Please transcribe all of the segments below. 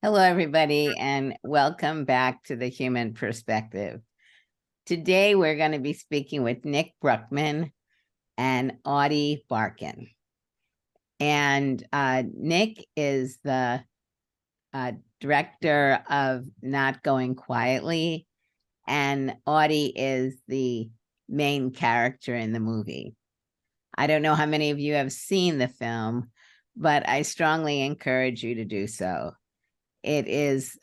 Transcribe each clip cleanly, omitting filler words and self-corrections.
Hello, everybody, and welcome back to the Heumann Perspective. Today, we're going to be speaking with Nick Bruckman and Ady Barkan. And Nick is the director of Not Going Quietly, and Ady is the main character in the movie. I don't know how many of you have seen the film, but I strongly encourage you to do so. It is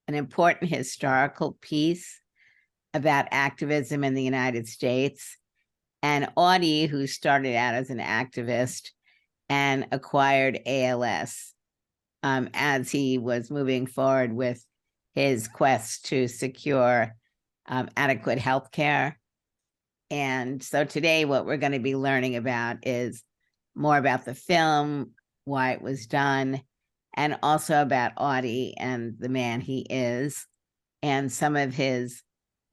an important historical piece about activism in the United States. And Ady, who started out as an activist and acquired ALS as he was moving forward with his quest to secure adequate health care. And so today what we're going to be learning about is more about the film, why it was done, and also about Ady and the man he is, and some of his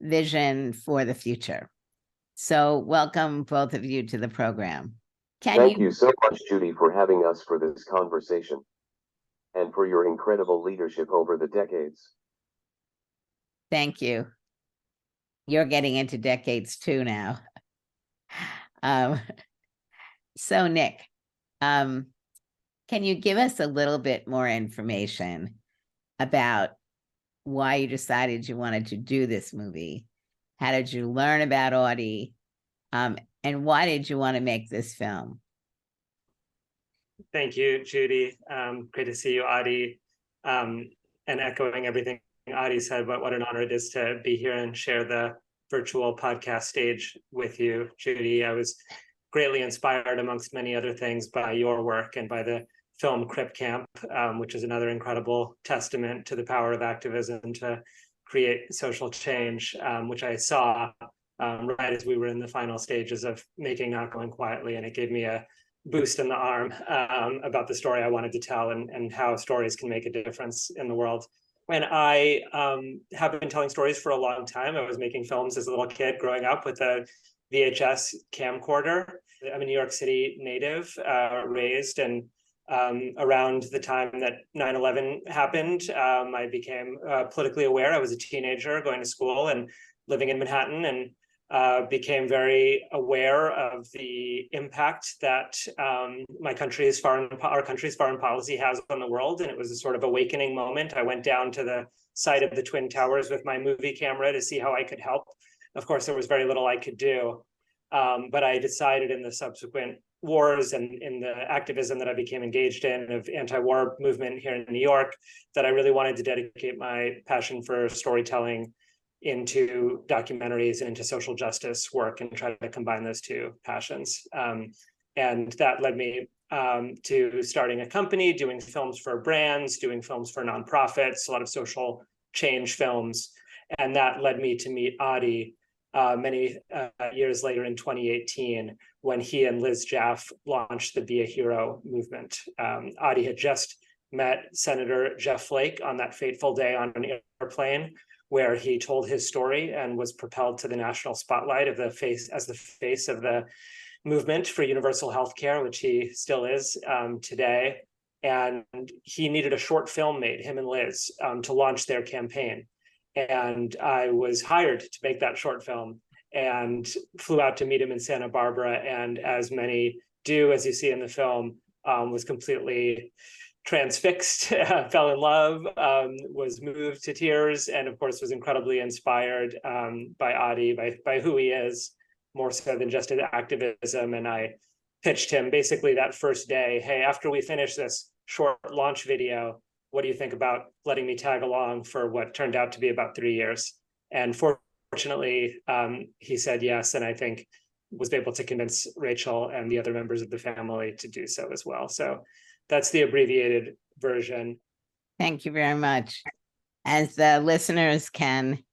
vision for the future. So welcome both of you to the program. Thank you so much, Judy, for having us for this conversation and for your incredible leadership over the decades. Thank you. You're getting into decades too now. So Nick, can you give us a little bit more information about why you decided you wanted to do this movie? How did you learn about Ady? And why did you want to make this film? Thank you, Judy. Great to see you, Ady. And echoing everything Ady said, but what an honor it is to be here and share the virtual podcast stage with you, Judy. I was greatly inspired, amongst many other things, by your work and by the film Crip Camp, which is another incredible testament to the power of activism to create social change, which I saw right as we were in the final stages of making Not Going Quietly, and it gave me a boost in the arm about the story I wanted to tell and how stories can make a difference in the world. When I have been telling stories for a long time, I was making films as a little kid growing up with a VHS camcorder. I'm a New York City native, raised, and around the time that 9/11 happened, I became politically aware. I was a teenager going to school and living in Manhattan, and became very aware of the impact that our country's foreign policy has on the world. And it was a sort of awakening moment. I went down to the site of the Twin Towers with my movie camera to see how I could help. Of course, there was very little I could do. But I decided in the subsequent wars and in the activism that I became engaged in of anti-war movement here in New York, that I really wanted to dedicate my passion for storytelling into documentaries and into social justice work and try to combine those two passions. And that led me to starting a company, doing films for brands, doing films for nonprofits, a lot of social change films. And that led me to meet Ady many years later in 2018, when he and Liz Jaff launched the Be a Hero movement. Ady had just met Senator Jeff Flake on that fateful day on an airplane, where he told his story and was propelled to the national spotlight of the face of the movement for universal health care, which he still is today. And he needed a short film made, him and Liz, to launch their campaign. And I was hired to make that short film and flew out to meet him in Santa Barbara. And as many do, as you see in the film, was completely transfixed, fell in love, was moved to tears, and of course was incredibly inspired by Ady, by who he is, more so than just his activism. And I pitched him basically that first day, hey, after we finish this short launch video, what do you think about letting me tag along for what turned out to be about 3 years? And fortunately, he said yes, and I think was able to convince Rachel and the other members of the family to do so as well. So that's the abbreviated version. Thank you very much. As the listeners can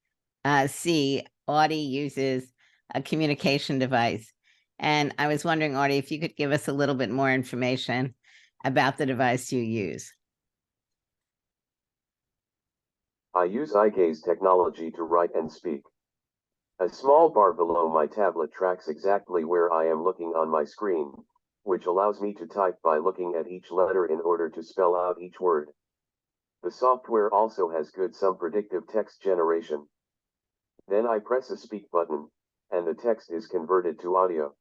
see, Ady uses a communication device. And I was wondering, Ady, if you could give us a little bit more information about the device you use. I use eye gaze technology to write and speak. A small bar below my tablet tracks exactly where I am looking on my screen, which allows me to type by looking at each letter in order to spell out each word. The software also has some predictive text generation. Then I press a speak button, and the text is converted to audio.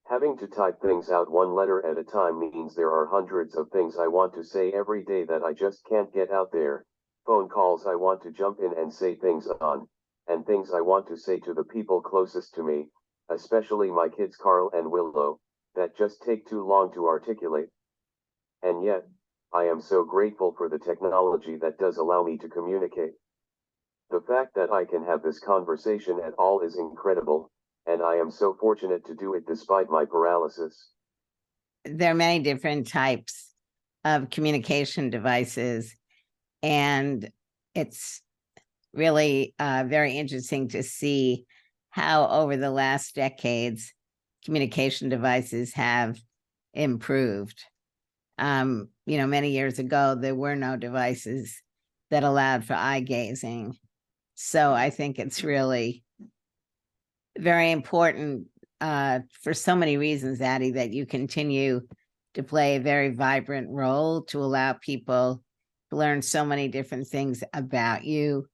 Having to type things out one letter at a time means there are hundreds of things I want to say every day that I just can't get out there. Phone calls I want to jump in and say things on, and things I want to say to the people closest to me, especially my kids Carl and Willow, that just take too long to articulate. And yet, I am so grateful for the technology that does allow me to communicate. The fact that I can have this conversation at all is incredible, and I am so fortunate to do it despite my paralysis. There are many different types of communication devices, and it's really very interesting to see how over the last decades, communication devices have improved. Many years ago, there were no devices that allowed for eye gazing. So I think it's really very important for so many reasons, Ady, that you continue to play a very vibrant role to allow people to learn so many different things about you,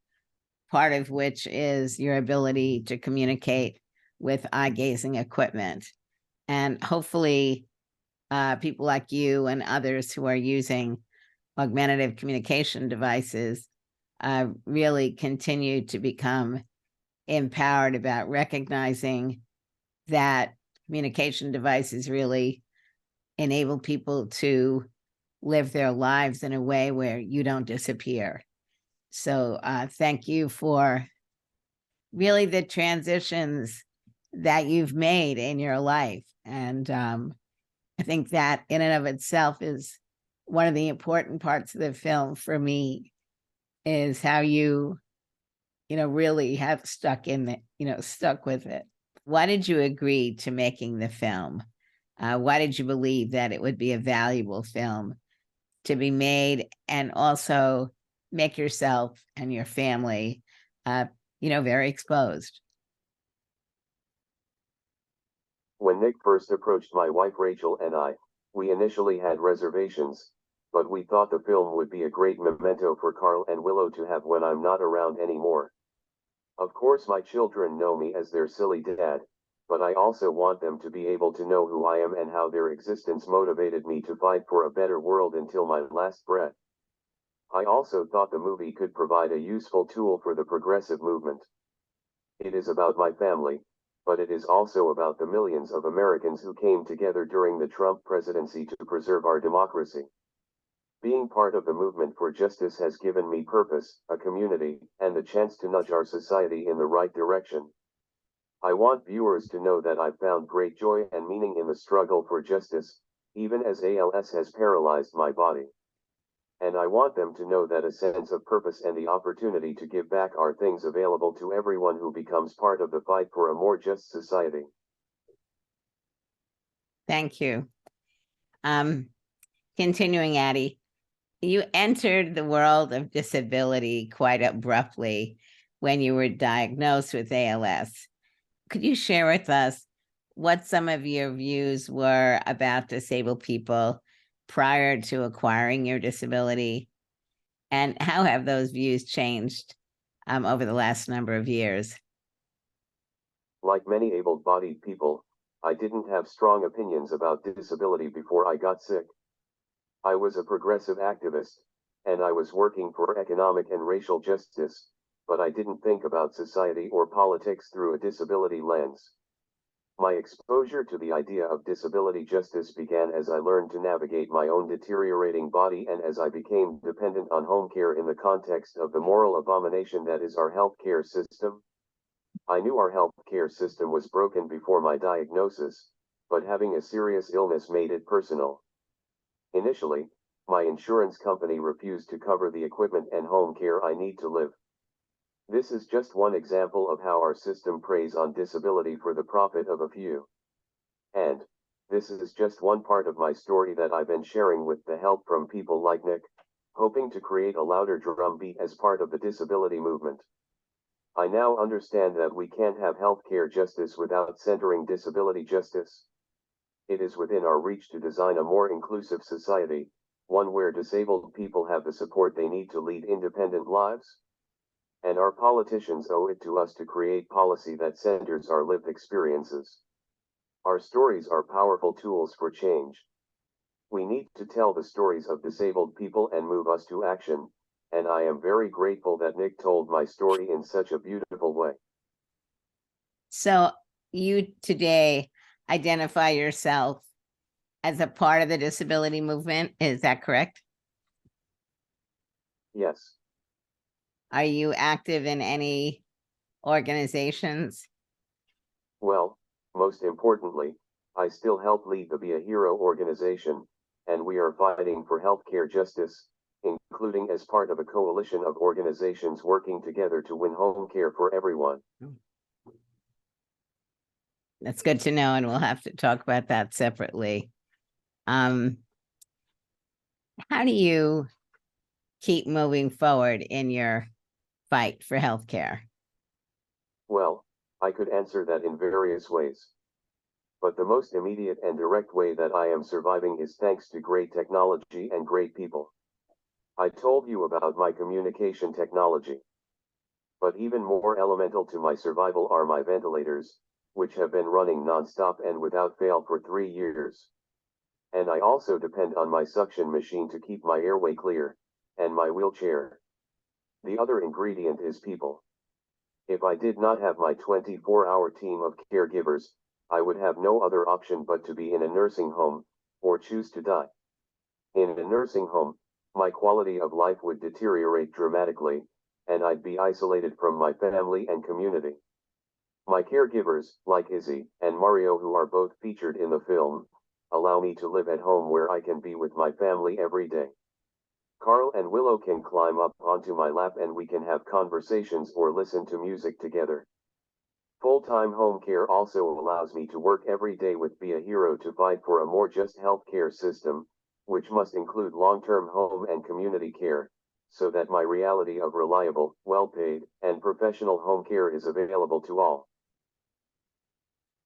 part of which is your ability to communicate with eye gazing equipment. And hopefully people like you and others who are using augmentative communication devices really continue to become empowered about recognizing that communication devices really enable people to live their lives in a way where you don't disappear. So thank you for really the transitions that you've made in your life. And I think that in and of itself is one of the important parts of the film for me, is how you really have stuck in it, stuck with it. Why did you agree to making the film? Why did you believe that it would be a valuable film to be made, and also make yourself and your family, very exposed? When Nick first approached my wife Rachel and I, we initially had reservations, but we thought the film would be a great memento for Carl and Willow to have when I'm not around anymore. Of course my children know me as their silly dad, but I also want them to be able to know who I am and how their existence motivated me to fight for a better world until my last breath. I also thought the movie could provide a useful tool for the progressive movement. It is about my family, but it is also about the millions of Americans who came together during the Trump presidency to preserve our democracy. Being part of the movement for justice has given me purpose, a community, and the chance to nudge our society in the right direction. I want viewers to know that I've found great joy and meaning in the struggle for justice, even as ALS has paralyzed my body. And I want them to know that a sense of purpose and the opportunity to give back are things available to everyone who becomes part of the fight for a more just society. Thank you. Continuing, Ady, you entered the world of disability quite abruptly when you were diagnosed with ALS. Could you share with us what some of your views were about disabled people prior to acquiring your disability, and how have those views changed over the last number of years? Like many able-bodied people, I didn't have strong opinions about disability before I got sick. I was a progressive activist, and I was working for economic and racial justice, but I didn't think about society or politics through a disability lens. My exposure to the idea of disability justice began as I learned to navigate my own deteriorating body and as I became dependent on home care in the context of the moral abomination that is our healthcare system. I knew our healthcare system was broken before my diagnosis, but having a serious illness made it personal. Initially, my insurance company refused to cover the equipment and home care I need to live. This is just one example of how our system preys on disability for the profit of a few. And this is just one part of my story that I've been sharing with the help from people like Nick, hoping to create a louder drumbeat as part of the disability movement. I now understand that we can't have healthcare justice without centering disability justice. It is within our reach to design a more inclusive society, one where disabled people have the support they need to lead independent lives? And our politicians owe it to us to create policy that centers our lived experiences. Our stories are powerful tools for change. We need to tell the stories of disabled people and move us to action, and I am very grateful that Nick told my story in such a beautiful way. So you today identify yourself as a part of the disability movement, is that correct? Yes. Are you active in any organizations? Well, most importantly, I still help lead the Be a Hero organization, and we are fighting for healthcare justice, including as part of a coalition of organizations working together to win home care for everyone. That's good to know, and we'll have to talk about that separately. How do you keep moving forward in your fight for healthcare? Well, I could answer that in various ways. But the most immediate and direct way that I am surviving is thanks to great technology and great people. I told you about my communication technology. But even more elemental to my survival are my ventilators, which have been running non-stop and without fail for 3 years. And I also depend on my suction machine to keep my airway clear, and my wheelchair. The other ingredient is people. If I did not have my 24-hour team of caregivers, I would have no other option but to be in a nursing home, or choose to die. In a nursing home, my quality of life would deteriorate dramatically, and I'd be isolated from my family and community. My caregivers, like Izzy and Mario, who are both featured in the film, allow me to live at home where I can be with my family every day. Carl and Willow can climb up onto my lap and we can have conversations or listen to music together. Full-time home care also allows me to work every day with Be a Hero to fight for a more just healthcare system, which must include long-term home and community care, so that my reality of reliable, well-paid, and professional home care is available to all.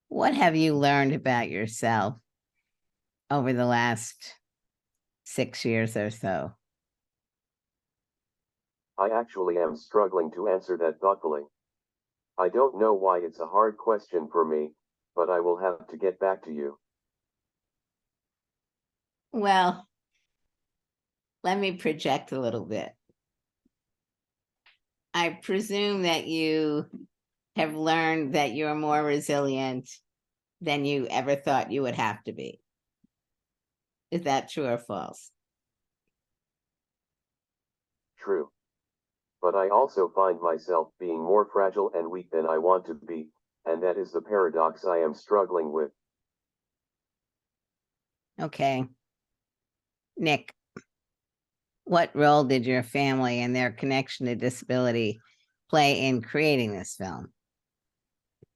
What have you learned about yourself over the last 6 years or so? I actually am struggling to answer that thoughtfully. I don't know why it's a hard question for me, but I will have to get back to you. Well, let me project a little bit. I presume that you have learned that you're more resilient than you ever thought you would have to be. Is that true or false? True. But I also find myself being more fragile and weak than I want to be, and that is the paradox I am struggling with. Okay. Nick, what role did your family and their connection to disability play in creating this film?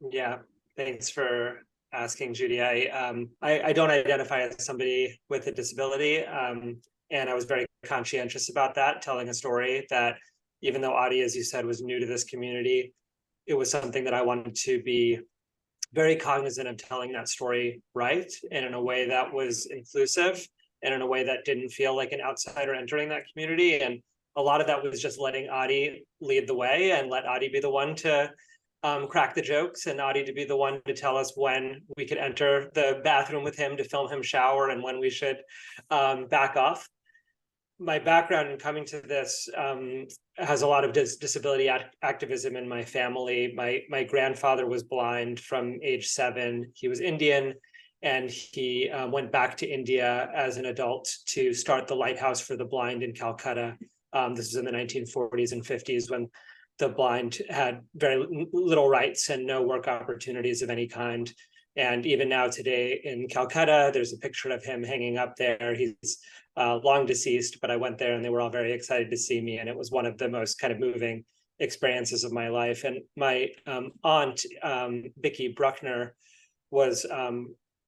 Yeah, thanks for asking, Judy. I don't identify as somebody with a disability, and I was very conscientious about that, telling a story that, even though Ady, as you said, was new to this community, it was something that I wanted to be very cognizant of telling that story right, and in a way that was inclusive, and in a way that didn't feel like an outsider entering that community. And a lot of that was just letting Ady lead the way and let Ady be the one to crack the jokes, and Ady to be the one to tell us when we could enter the bathroom with him to film him shower and when we should back off. My background in coming to this has a lot of disability activism in my family. My grandfather was blind from age 7. He was Indian, and he went back to India as an adult to start the Lighthouse for the Blind in Calcutta. This was in the 1940s and 50s, when the blind had very little rights and no work opportunities of any kind. And even now today in Calcutta, there's a picture of him hanging up there. He's long deceased, but I went there and they were all very excited to see me. And it was one of the most kind of moving experiences of my life. And my aunt, Vicky Bruckner, was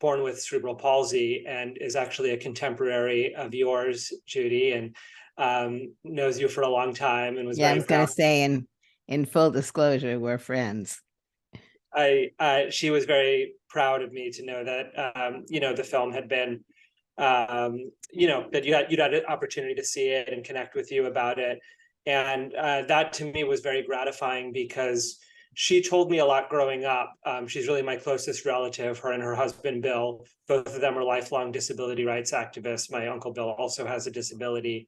born with cerebral palsy and is actually a contemporary of yours, Judy, and knows you for a long time and was Yeah, I very was going proud. to say, in full disclosure, we're friends. She was very proud of me to know that, the film had been that you'd had an opportunity to see it and connect with you about it. And that to me was very gratifying because she told me a lot growing up. She's really my closest relative, her and her husband, Bill. Both of them are lifelong disability rights activists. My uncle Bill also has a disability.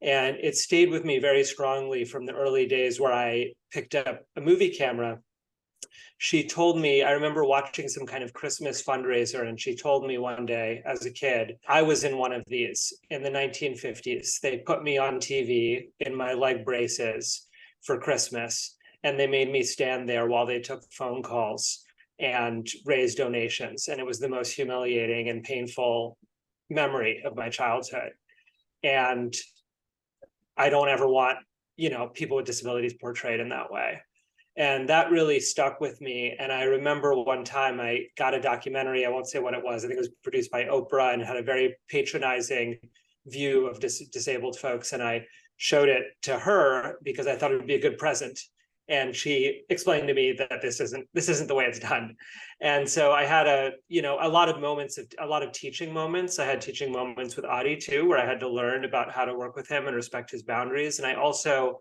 And it stayed with me very strongly from the early days where I picked up a movie camera. She told me, I remember watching some kind of Christmas fundraiser, and she told me one day as a kid, I was in one of these in the 1950s. They put me on TV in my leg braces for Christmas, and they made me stand there while they took phone calls and raised donations. And it was the most humiliating and painful memory of my childhood. And I don't ever want, people with disabilities portrayed in that way. And that really stuck with me. And I remember one time I got a documentary, I won't say what it was, I think it was produced by Oprah and had a very patronizing view of disabled folks. And I showed it to her because I thought it would be a good present. And she explained to me that this isn't the way it's done. And so I had a lot of teaching moments. I had teaching moments with Ady too, where I had to learn about how to work with him and respect his boundaries. And I also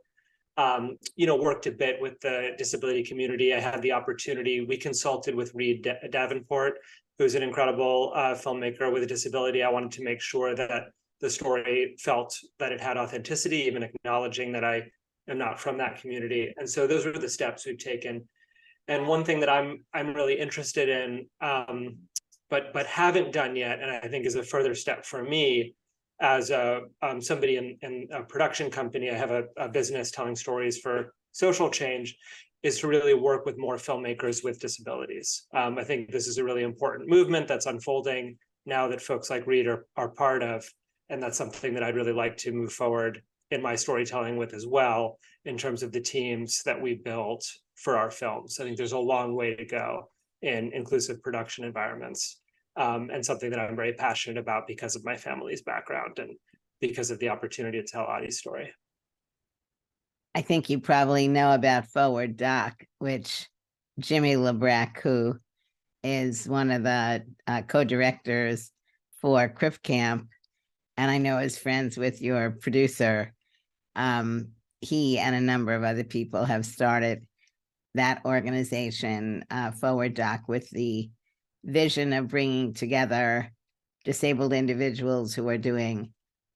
worked a bit with the disability community. I had the opportunity, we consulted with Reed Davenport, who's an incredible filmmaker with a disability. I wanted to make sure that the story felt that it had authenticity, even acknowledging that I am not from that community. And so those were the steps we've taken. And one thing that I'm really interested in, but haven't done yet, and I think is a further step for me, as somebody in a production company, I have a business telling stories for social change, is to really work with more filmmakers with disabilities. I think this is a really important movement that's unfolding now that folks like Reed are part of, and that's something that I'd really like to move forward in my storytelling with as well, in terms of the teams that we built for our films. I think there's a long way to go in inclusive production environments. And something that I'm very passionate about because of my family's background and because of the opportunity to tell Ady's story. I think you probably know about Forward Doc, which Jimmy LeBrack, who is one of the co-directors for Criff Camp, and I know is friends with your producer. He and a number of other people have started that organization, Forward Doc, with the vision of bringing together disabled individuals who are doing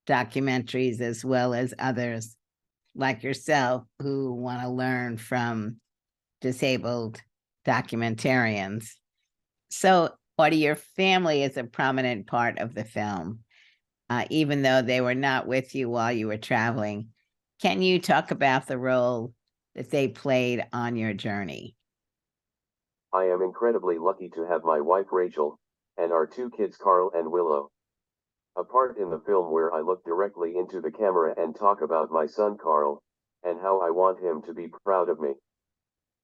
documentaries, as well as others like yourself who want to learn from disabled documentarians. So, Ady, your family is a prominent part of the film, even though they were not with you while you were traveling. Can you talk about the role that they played on your journey? I am incredibly lucky to have my wife Rachel, and our two kids Carl and Willow. A part in the film where I look directly into the camera and talk about my son Carl, and how I want him to be proud of me.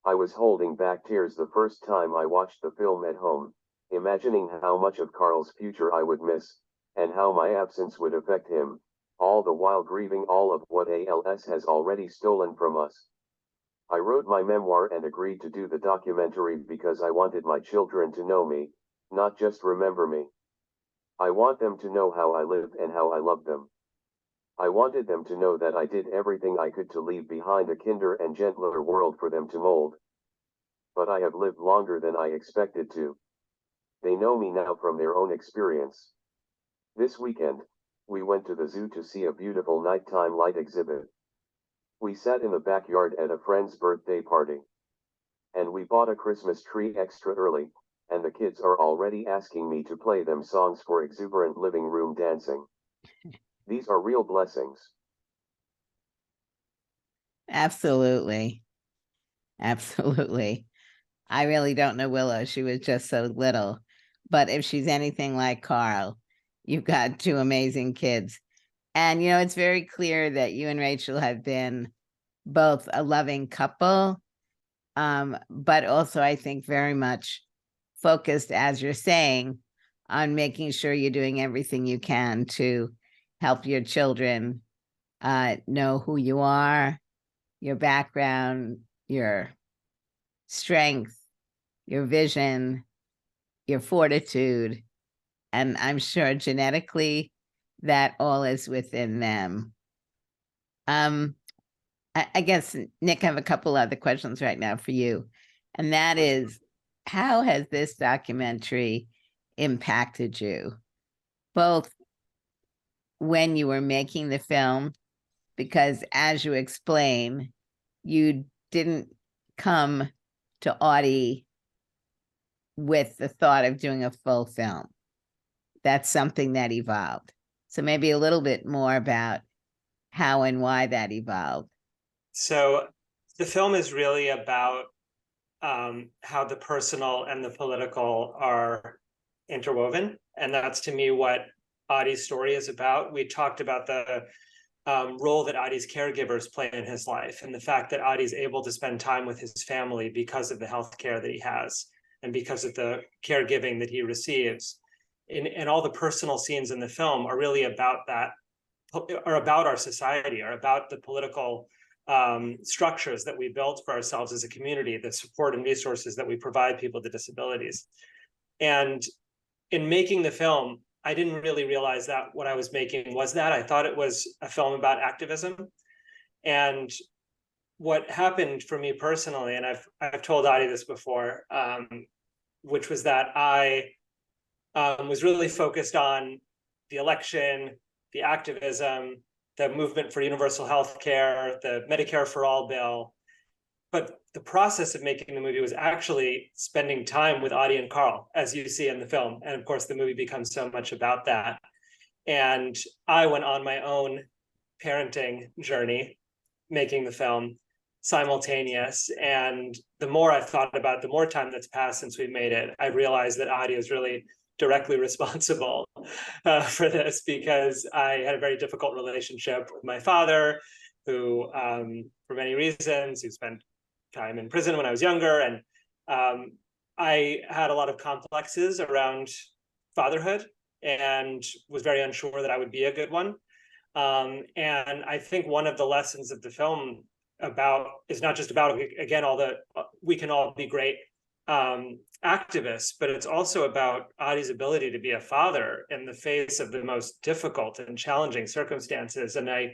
I was holding back tears the first time I watched the film at home, imagining how much of Carl's future I would miss, and how my absence would affect him, all the while grieving all of what ALS has already stolen from us. I wrote my memoir and agreed to do the documentary because I wanted my children to know me, not just remember me. I want them to know how I lived and how I loved them. I wanted them to know that I did everything I could to leave behind a kinder and gentler world for them to mold. But I have lived longer than I expected to. They know me now from their own experience. This weekend, we went to the zoo to see a beautiful nighttime light exhibit. We sat in the backyard at a friend's birthday party. And we bought a Christmas tree extra early, and the kids are already asking me to play them songs for exuberant living room dancing. These are real blessings. Absolutely. Absolutely. I really don't know Willow. She was just so little. But if she's anything like Carl, you've got two amazing kids. And, it's very clear that you and Rachel have been both a loving couple, but also, I think, very much focused, as you're saying, on making sure you're doing everything you can to help your children know who you are, your background, your strength, your vision, your fortitude, and I'm sure genetically that all is within them. I guess, Nick, I have a couple other questions right now for you. And that is, how has this documentary impacted you? Both when you were making the film, because as you explain, you didn't come to Ady with the thought of doing a full film. That's something that evolved. So maybe a little bit more about how and why that evolved. So the film is really about how the personal and the political are interwoven. And that's, to me, what Ady's story is about. We talked about the role that Ady's caregivers play in his life, and the fact that Ady's able to spend time with his family because of the health care that he has and because of the caregiving that he receives. And all the personal scenes in the film are really about that, are about our society, are about the political structures that we built for ourselves as a community, the support and resources that we provide people with disabilities. And in making the film, I didn't really realize that what I was making was that. I thought it was a film about activism. And what happened for me personally, and I've told Ady this before, which was that I was really focused on the election, the activism, the movement for universal health care, the Medicare for All bill. But the process of making the movie was actually spending time with Ady and Carl, as you see in the film. And of course, the movie becomes so much about that. And I went on my own parenting journey, making the film simultaneous. And the more I've thought about it, the more time that's passed since we made it, I realized that Ady is really directly responsible for this, because I had a very difficult relationship with my father, who, for many reasons, who spent time in prison when I was younger. And I had a lot of complexes around fatherhood and was very unsure that I would be a good one. And I think one of the lessons of the film is not just about, again, we can all be great activists, but it's also about Ady's ability to be a father in the face of the most difficult and challenging circumstances. And I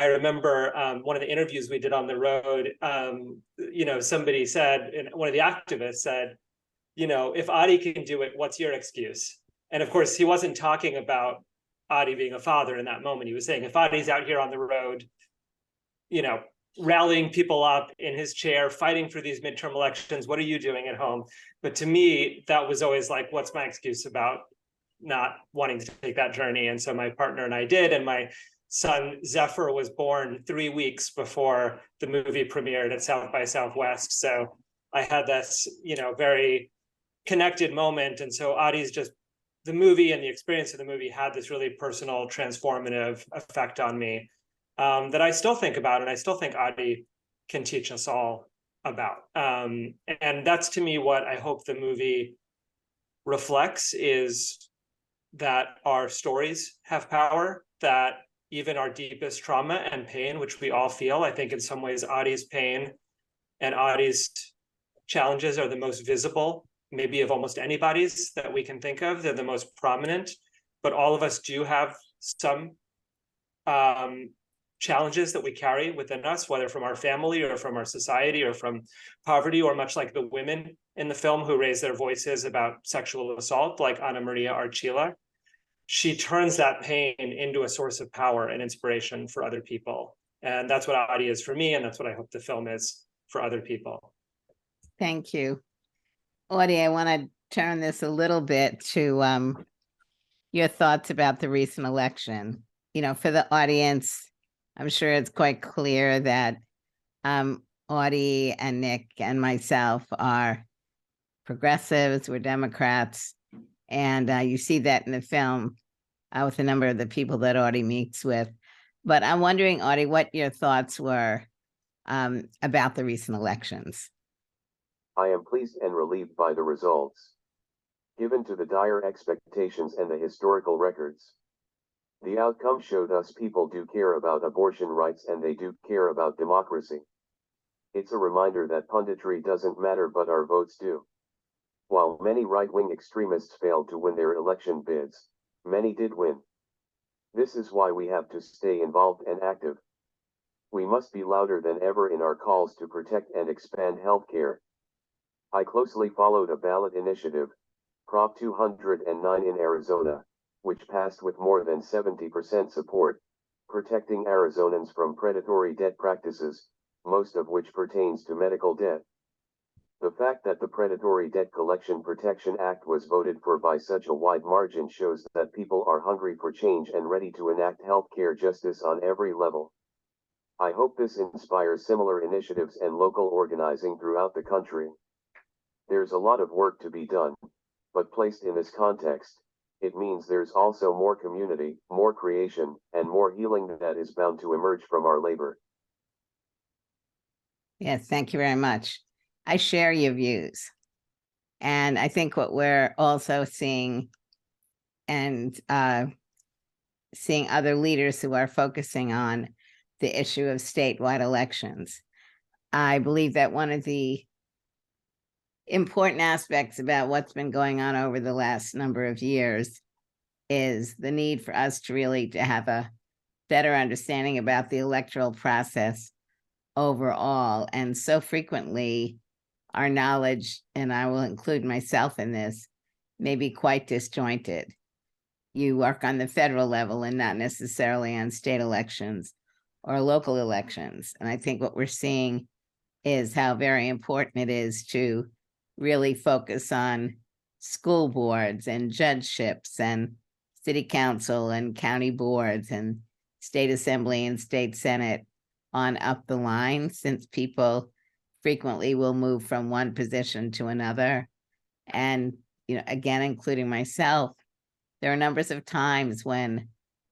remember one of the interviews we did on the road, somebody said, and one of the activists said, if Ady can do it, what's your excuse? And of course, he wasn't talking about Ady being a father in that moment. He was saying, if Ady's out here on the road, rallying people up in his chair, fighting for these midterm elections, what are you doing at home? But to me, that was always like, what's my excuse about not wanting to take that journey? And so my partner and I did, and my son Zephyr was born 3 weeks before the movie premiered at South by Southwest. So I had this, very connected moment. And so the movie and the experience of the movie had this really personal, transformative effect on me, that I still think about, and I still think Ady can teach us all about. And that's, to me, what I hope the movie reflects, is that our stories have power, that even our deepest trauma and pain, which we all feel, I think in some ways Ady's pain and Ady's challenges are the most visible, maybe of almost anybody's that we can think of. They're the most prominent, but all of us do have some challenges that we carry within us, whether from our family or from our society or from poverty, or much like the women in the film who raise their voices about sexual assault, like Ana Maria Archila. She turns that pain into a source of power and inspiration for other people. And that's what Ady is for me, and that's what I hope the film is for other people. Thank you. Ady, I want to turn this a little bit to your thoughts about the recent election. For the audience, I'm sure it's quite clear that Ady and Nick and myself are progressives, we're Democrats, and you see that in the film with a number of the people that Ady meets with. But I'm wondering, Ady, what your thoughts were about the recent elections. I am pleased and relieved by the results. Given to the dire expectations and the historical records, the outcome showed us people do care about abortion rights and they do care about democracy. It's a reminder that punditry doesn't matter, but our votes do. While many right-wing extremists failed to win their election bids, many did win. This is why we have to stay involved and active. We must be louder than ever in our calls to protect and expand healthcare. I closely followed a ballot initiative, Prop 209 in Arizona, which passed with more than 70% support, protecting Arizonans from predatory debt practices, most of which pertains to medical debt. The fact that the Predatory Debt Collection Protection Act was voted for by such a wide margin shows that people are hungry for change and ready to enact healthcare justice on every level. I hope this inspires similar initiatives and local organizing throughout the country. There's a lot of work to be done, but placed in this context, it means there's also more community, more creation, and more healing that is bound to emerge from our labor. Yes, thank you very much. I share your views. And I think what we're also seeing and seeing other leaders who are focusing on the issue of statewide elections. I believe that one of the important aspects about what's been going on over the last number of years is the need for us to really to have a better understanding about the electoral process overall. And so frequently our knowledge, and I will include myself in this, may be quite disjointed. You work on the federal level and not necessarily on state elections or local elections. And I think what we're seeing is how very important it is to really focus on school boards and judgeships and city council and county boards and state assembly and state senate on up the line, since people frequently will move from one position to another. And, you know, again, including myself, there are numbers of times when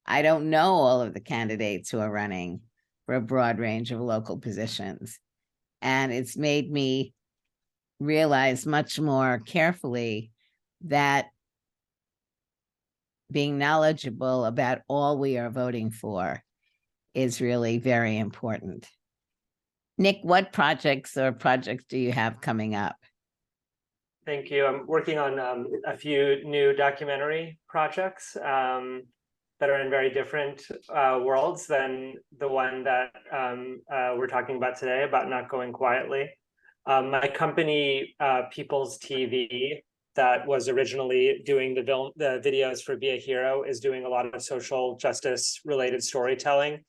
I don't know all of the candidates who are running for a broad range of local positions. And it's made me realize much more carefully that being knowledgeable about all we are voting for is really very important. Nick, what projects do you have coming up? Thank you. I'm working on a few new documentary projects that are in very different worlds than the one that we're talking about today, about not going quietly. My company, People's TV, that was originally doing the videos for Be a Hero, is doing a lot of social justice related storytelling.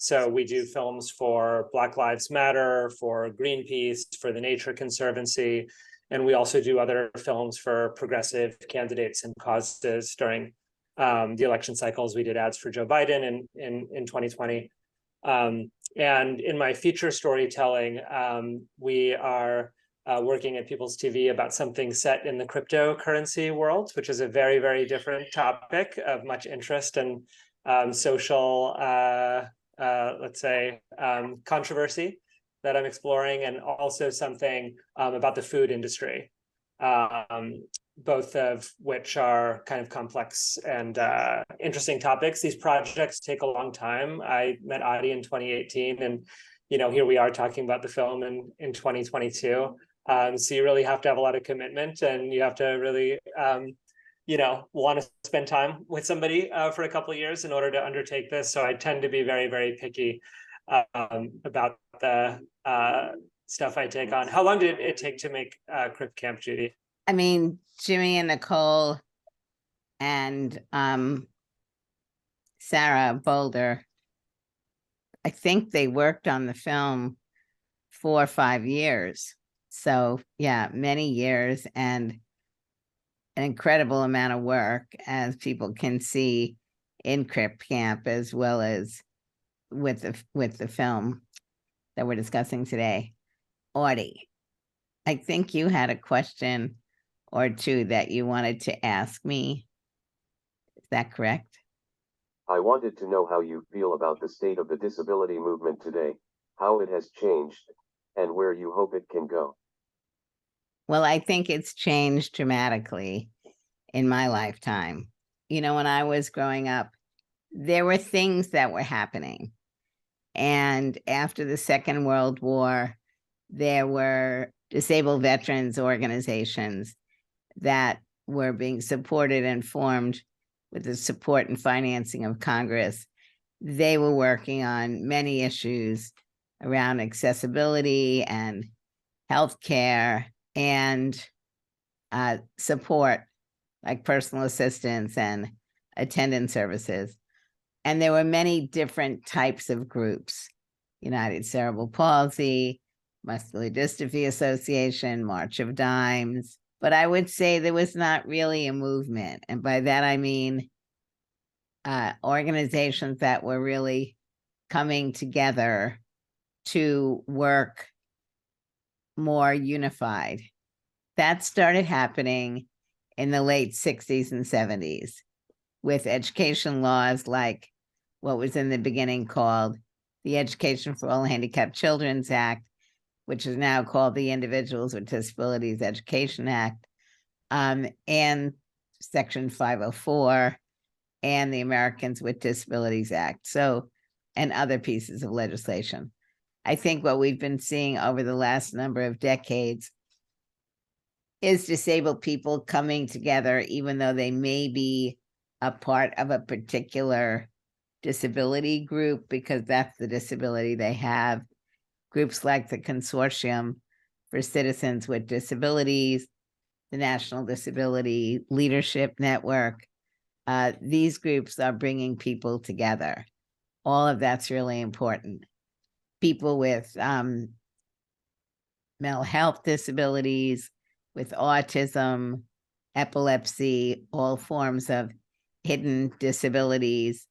So we do films for Black Lives Matter, for Greenpeace, for the Nature Conservancy, and we also do other films for progressive candidates and causes during the election cycles. We did ads for Joe Biden in 2020. And in my feature storytelling, we are working at People's TV about something set in the cryptocurrency world, which is a very, very different topic of much interest and social let's say, controversy that I'm exploring, and also something about the food industry, both of which are kind of complex and interesting topics. These projects take a long time. I met Ady in 2018, and here we are talking about the film in 2022. So you really have to have a lot of commitment, and you have to really want to spend time with somebody for a couple of years in order to undertake this. So I tend to be very, very picky about the stuff I take on. How long did it take to make Crypt Camp, Judy? I mean, Jimmy and Nicole and Sarah Boulder, I think they worked on the film 4 or 5 years. So yeah, many years and an incredible amount of work, as people can see in Crypt Camp, as well as with the film that we're discussing today. Ady, I think you had a question or two that you wanted to ask me. Is that correct? I wanted to know how you feel about the state of the disability movement today, how it has changed, and where you hope it can go. Well, I think it's changed dramatically in my lifetime. When I was growing up, there were things that were happening. And after the Second World War, there were disabled veterans organizations that were being supported and formed with the support and financing of Congress. They were working on many issues around accessibility and healthcare and support, like personal assistance and attendance services. And there were many different types of groups: United Cerebral Palsy, Muscular Dystrophy Association, March of Dimes. But I would say there was not really a movement. And by that, I mean organizations that were really coming together to work more unified. That started happening in the late 60s and 70s with education laws like what was in the beginning called the Education for All Handicapped Children's Act, which is now called the Individuals with Disabilities Education Act, and Section 504, and the Americans with Disabilities Act, and other pieces of legislation. I think what we've been seeing over the last number of decades is disabled people coming together, even though they may be a part of a particular disability group, because that's the disability they have. Groups like the Consortium for Citizens with Disabilities, the National Disability Leadership Network, these groups are bringing people together. All of that's really important. People with mental health disabilities, with autism, epilepsy, all forms of hidden disabilities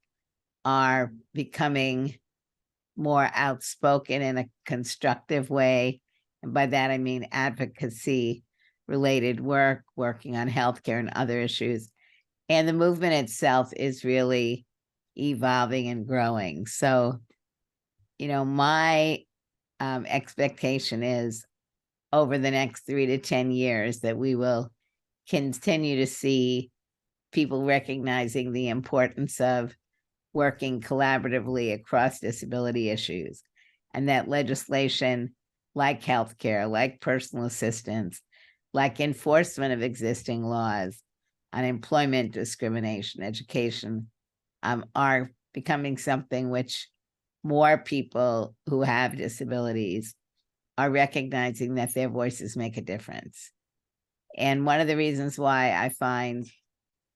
are becoming more outspoken in a constructive way. And by that, I mean advocacy related work, working on healthcare and other issues. And the movement itself is really evolving and growing. So, my expectation is over the next 3 to 10 years that we will continue to see people recognizing the importance of working collaboratively across disability issues, and that legislation like healthcare, like personal assistance, like enforcement of existing laws on employment discrimination, education, are becoming something which more people who have disabilities are recognizing that their voices make a difference. And one of the reasons why I find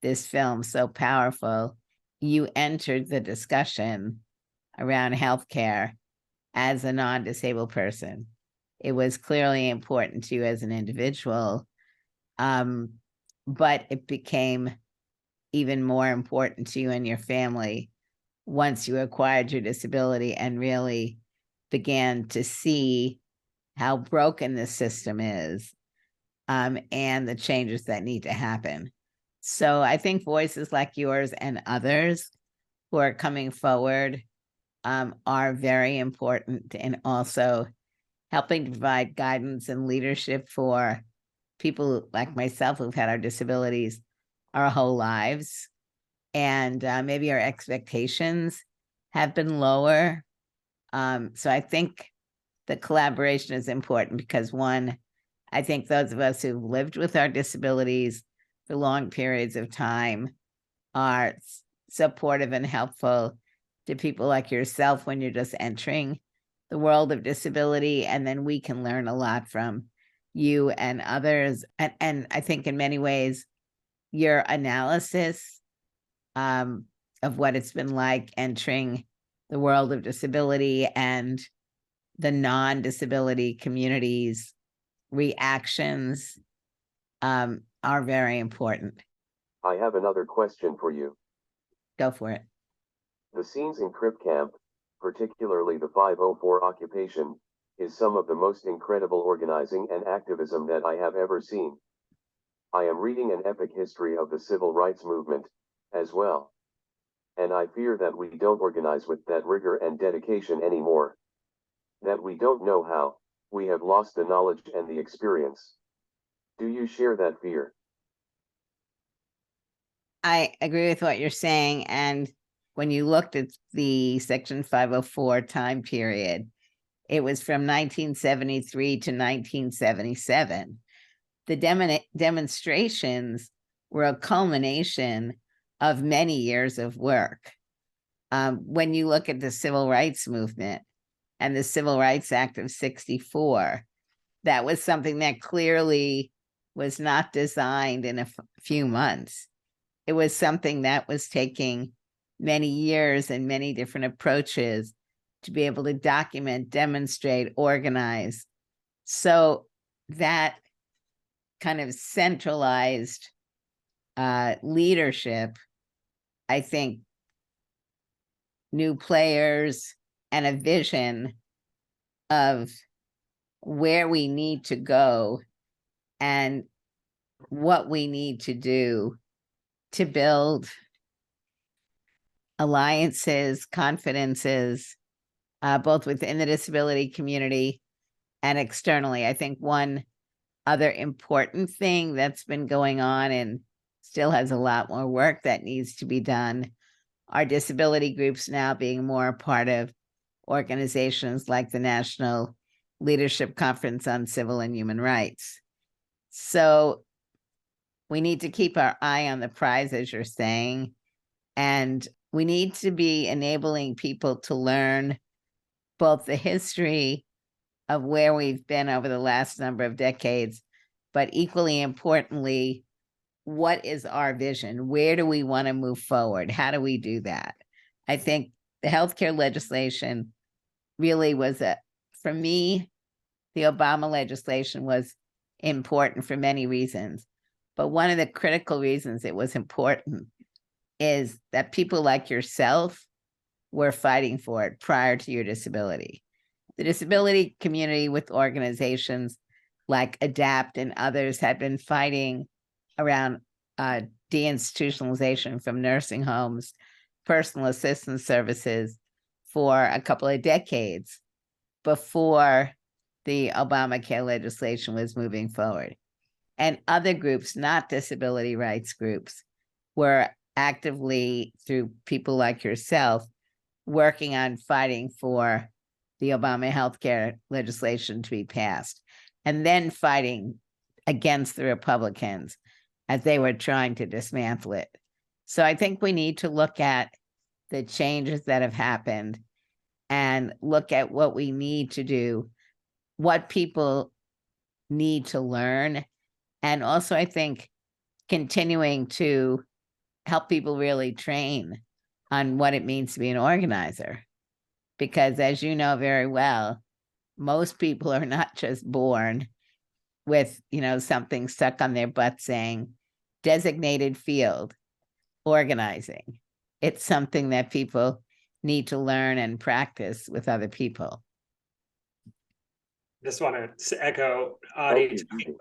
this film so powerful, you entered the discussion around healthcare as a non-disabled person. It was clearly important to you as an individual, but it became even more important to you and your family once you acquired your disability and really began to see how broken this system is, and the changes that need to happen. So I think voices like yours and others who are coming forward are very important, and also helping to provide guidance and leadership for people like myself who've had our disabilities our whole lives. And maybe our expectations have been lower. So I think the collaboration is important because, one, I think those of us who've lived with our disabilities for long periods of time are supportive and helpful to people like yourself when you're just entering the world of disability. And then we can learn a lot from you and others. And I think in many ways, your analysis of what it's been like entering the world of disability and the non-disability communities' reactions are very important. I have another question for you. Go for it. The scenes in Crip Camp, particularly the 504 occupation, is some of the most incredible organizing and activism that I have ever seen. I am reading an epic history of the civil rights movement, as well. And I fear that we don't organize with that rigor and dedication anymore. That we don't know how, we have lost the knowledge and the experience. Do you share that fear? I agree with what you're saying. And when you looked at the Section 504 time period, it was from 1973 to 1977. the demonstrations were a culmination of many years of work. When you look at the civil rights movement and the Civil Rights Act of 64, that was something that clearly was not designed in a few months. It was something that was taking many years and many different approaches to be able to document, demonstrate, organize. So that kind of centralized leadership, I think, new players and a vision of where we need to go and what we need to do to build alliances, confidences, both within the disability community and externally. I think one other important thing that's been going on and still has a lot more work that needs to be done are disability groups now being more a part of organizations like the National Leadership Conference on Civil and Human Rights. So we need to keep our eye on the prize, as you're saying, and we need to be enabling people to learn both the history of where we've been over the last number of decades, but equally importantly, what is our vision? Where do we want to move forward? How do we do that? I think the healthcare legislation really was for me, the Obama legislation was important for many reasons. But one of the critical reasons it was important is that people like yourself were fighting for it prior to your disability. The disability community with organizations like ADAPT and others had been fighting around deinstitutionalization from nursing homes, personal assistance services for a couple of decades before the Obamacare legislation was moving forward. And other groups, not disability rights groups, were actively, through people like yourself, working on fighting for the Obama healthcare legislation to be passed, and then fighting against the Republicans as they were trying to dismantle it. So I think we need to look at the changes that have happened and look at what we need to do, what people need to learn, and also I think continuing to help people really train on what it means to be an organizer. Because as you know very well, most people are not just born with, something stuck on their butt saying designated field, organizing. It's something that people need to learn and practice with other people. Just want to echo Ady talking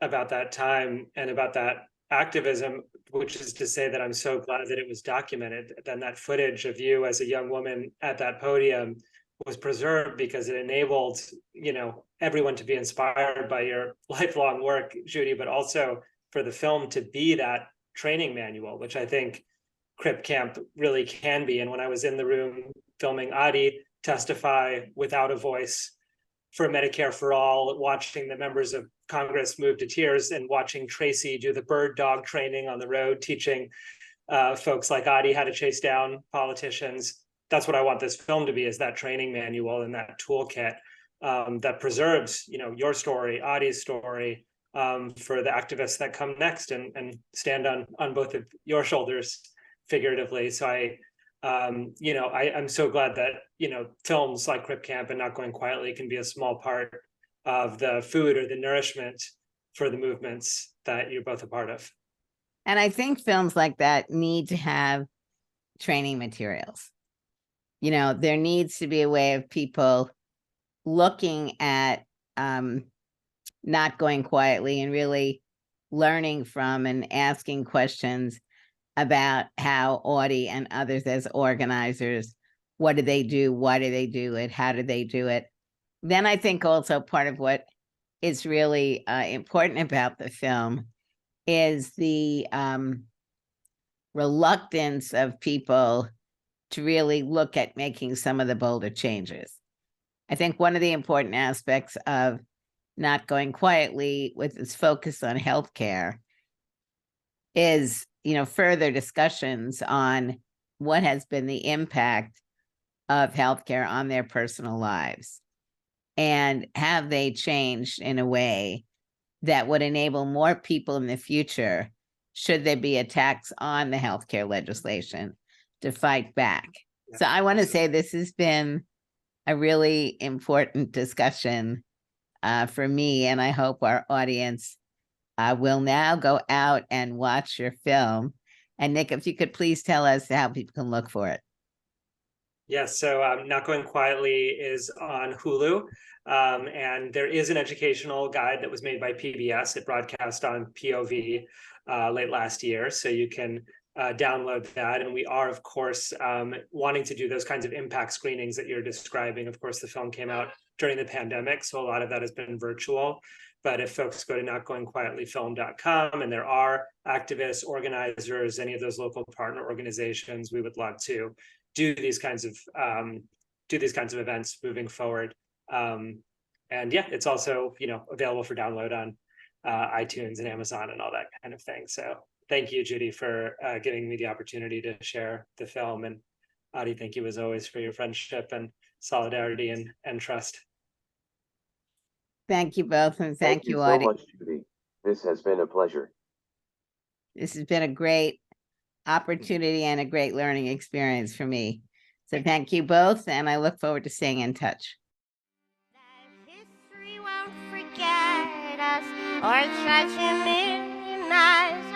about that time and about that activism, which is to say that I'm so glad that it was documented. Then that footage of you as a young woman at that podium was preserved because it enabled, everyone to be inspired by your lifelong work, Judy, but also for the film to be that training manual, which I think Crip Camp really can be. And when I was in the room filming Ady testify without a voice for Medicare for All, watching the members of Congress move to tears, and watching Tracy do the bird dog training on the road, teaching folks like Ady how to chase down politicians. That's what I want this film to be, is that training manual and that toolkit that preserves, your story, Ady's story, for the activists that come next and stand on both of your shoulders figuratively. So I'm so glad that, films like Crip Camp and Not Going Quietly can be a small part of the food or the nourishment for the movements that you're both a part of. And I think films like that need to have training materials. There needs to be a way of people looking at Not Going Quietly and really learning from and asking questions about how Ady and others as organizers, what do they do? Why do they do it? How do they do it? Then I think also part of what is really important about the film is the reluctance of people to really look at making some of the bolder changes. I think one of the important aspects of Not Going Quietly, with its focus on healthcare, is, further discussions on what has been the impact of healthcare on their personal lives. And have they changed in a way that would enable more people in the future, should there be attacks on the healthcare legislation, to fight back? Yeah, So I want to absolutely. say this has been a really important discussion for me, and I hope our audience will now go out and watch your film. And Nick, if you could please tell us how people can look for it. Yes, so Not Going Quietly is on Hulu, and there is an educational guide that was made by PBS. It broadcast on POV late last year, so you can download that. And we are, of course, wanting to do those kinds of impact screenings that you're describing. Of course, the film came out during the pandemic, so a lot of that has been virtual. But if folks go to notgoingquietlyfilm.com, and there are activists, organizers, any of those local partner organizations, we would love to do these kinds of events moving forward. And yeah, it's also available for download on iTunes and Amazon and all that kind of thing. So thank you, Judy, for giving me the opportunity to share the film. And Ady, thank you as always for your friendship and solidarity and trust. Thank you both, and thank you, so Ady. much, Judy. This has been a pleasure. This has been a great opportunity and a great learning experience for me. So thank you both, and I look forward to staying in touch. History won't forget us or try to minimize